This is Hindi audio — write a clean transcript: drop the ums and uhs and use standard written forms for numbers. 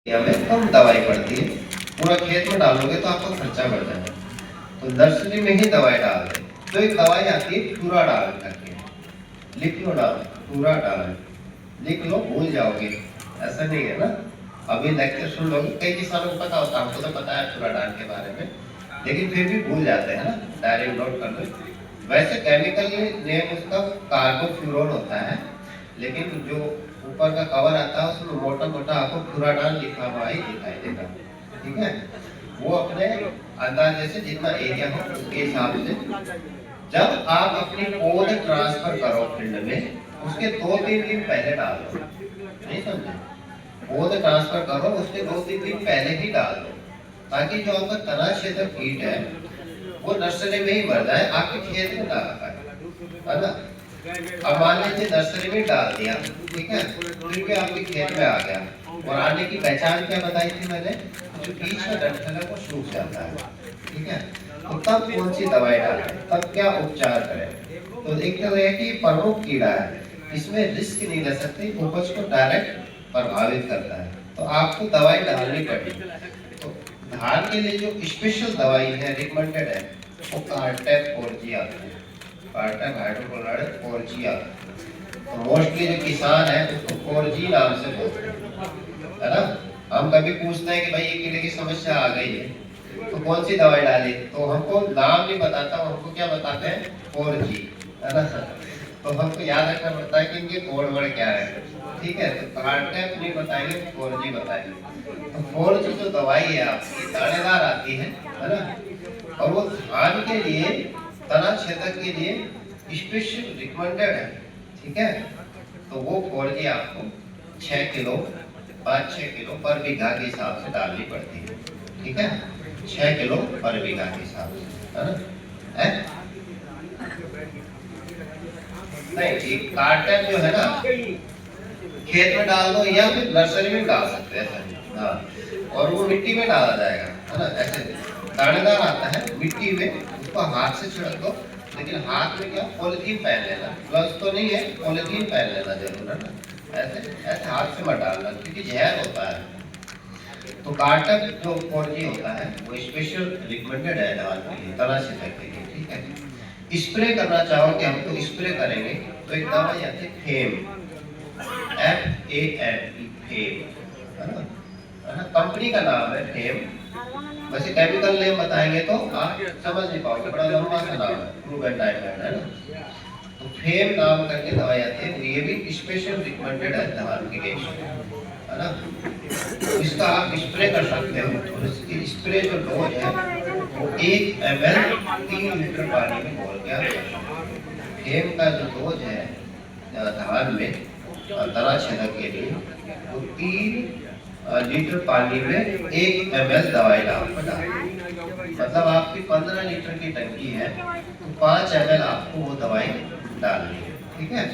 में कम दवाई पड़ती है। पूरा खेत में डालोगे तो आपका खर्चा बढ़ जाएगा, तो नर्सरी में ही दवाई डाल दे। तो एक दवाई आती है फ्यूराडाल करके, लिख लो, फ्यूराडाल लिख लो, भूल जाओगे, ऐसा नहीं है ना। अभी लेक्चर सुन लोगे, कई किसानों को पता होता है, हमको तो पता है फ्यूराडाल के बारे में, लेकिन फिर भी भूल जाते हैं ना, डायरेक्ट नोट कर लो। वैसे केमिकल नेम उसका कार्बोफ्यूरॉन होता है, लेकिन जो ऊपर का कवर आता है उसमें मोटा मोटा आपको फ्यूराडाल लिखा हुआ ही दिखाई देगा, ठीक है। वो अपने अंदाजे से जितना एरिया हो उसके हिसाब से, जब आप अपनी पौध ट्रांसफर करो फील्ड में, उसके 2-3 दिन पहले डाल दो। नहीं समझे? पौध ट्रांसफर करो उसके 2-3 दिन पहले ही डाल दो, ताकि जो आपका तना क्षेत्र कीट है वो नर्सरी में ही मर जाए, आपके खेत में ना आ पाए, है ना। अब मान लीजिए नर्सरी में डाल दिया, ठीक है, फिर भी आपके खेत में आ गया, और आने की पहचान क्या बताई थी मैंने, जो बीच का डंठल है वो सूख जाता है, ठीक है। तो तब कौन सी दवाई डालें, तब क्या उपचार करें। तो एक तो यह कि प्रमुख कीड़ा है, इसमें रिस्क नहीं ले सकते, उपज को डायरेक्ट प्रभावित करता है, तो आपको दवाई डालनी पड़ेगी। तो धान के लिए जो स्पेशल दवाई है, रिकमेंडेड है, वो कार्टेप 4G आती है, कार्टेप हाइड्रोक्लोराइड 4G आता है। तो मोस्टली जो किसान है उसको 4G नाम से बोलते हैं, है ना। हम कभी पूछते हैं कि भाई ये कीड़े की समस्या आ गई है तो कौन सी दवाई डाली, तो हमको नाम नहीं बताता, हमको क्या बताते हैं, 4G, है ना। तो हमको याद रखना पड़ता है कि इनके कोड वर्ड क्या है, ठीक है। तो कार्टेप नहीं बताएंगे, 4G बताएंगे। तो 4G जो दवाई है आपकी दानेदार आती है ना, और वो धान के लिए, तना क्षेत्र के लिए स्पेशल रिकमेंडेड है, ठीक है। तो वो 4G आपको 6 किलो 5-6 किलो पर बीघा के हिसाब से डालनी पड़ती है, ठीक है। 6 किलो पर बीघा के हिसाब से, है ना। नहीं, कार्टेप जो है ना, खेत में डाल दो या फिर नर्सरी में डाल सकते हैं, हाँ, और वो मिट्टी में डाला जाएगा, है ना। ऐसे दानेदार आता है मिट्टी में, उसको हाथ से छिड़क दो, लेकिन हाथ में क्या, पॉलिथीन पहन लेना, ग्लव्स तो नहीं है, पॉलिथीन पहन लेना जरूर, है ना। ऐसे ऐसे हाथ से मत डालना, क्योंकि जहर होता है। तो कार्टेप जो 4G होता है वो स्पेशल रिकमेंडेड है धान के लिए, तना क्षेत्र के लिए, ठीक है। स्प्रे करना चाहो कि हम तो स्प्रे करेंगे, तो एक दवाई आती है फेम, FAME, फेम, है ना, कंपनी का नाम है फेम। वैसे केमिकल नेम बताएंगे तो आप समझ नहीं पाओगे, बड़ा लंबा सा नाम है, प्रूवन डाइमंड, है ना। तो फेम नाम करके दवाई आती है, ये भी स्पेशल रिकमेंडेड है धान के लिए, है ना। इसका आप स्प्रे कर सकते हो, और इसकी स्प्रे जो डोज है वो 1 ml 3 लीटर पानी में घोल के। फेम का जो डोज है धान में तना क्षेत्र के लिए, वो 3 लीटर पानी में 1 ml दवाई डाल, मतलब आपकी 15 लीटर की टंकी है तो 5 ml आपको वो दवाई डालनी है, ठीक है।